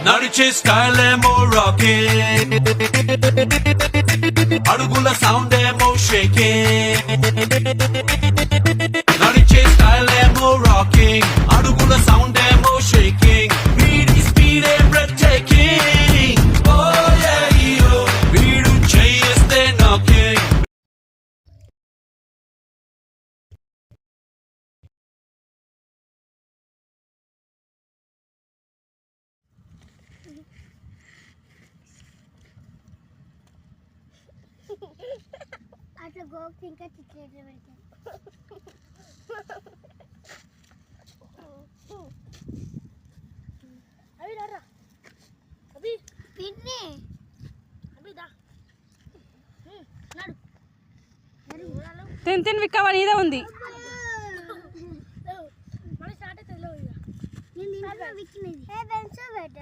నడిచే స్టైల్ ఏమో రాకింగ్, అడుగుల సౌండ్ ఏమో షేకింగ్. నడిచే స్టైల్ ఏమో రాకింగ్, అడుగుల సౌండ్ ఏమో షేకింగ్. వీడి స్పీడ్ ఏ బ్రెత్ టేకింగ్. ఓ యో వీడు చేస్తే నాకింగ్. అట్లా గోకు ఇంకా చిట్లేట్లు పెడతాను. అవి రా అవి పిన్ని అవి దా తిని తిని విక్కవ నీదే ఉంది. మళ్ళీ స్టార్ట్ అవుతుంది. నేను విక్కినది ఏ బెంచ్ పెట్ట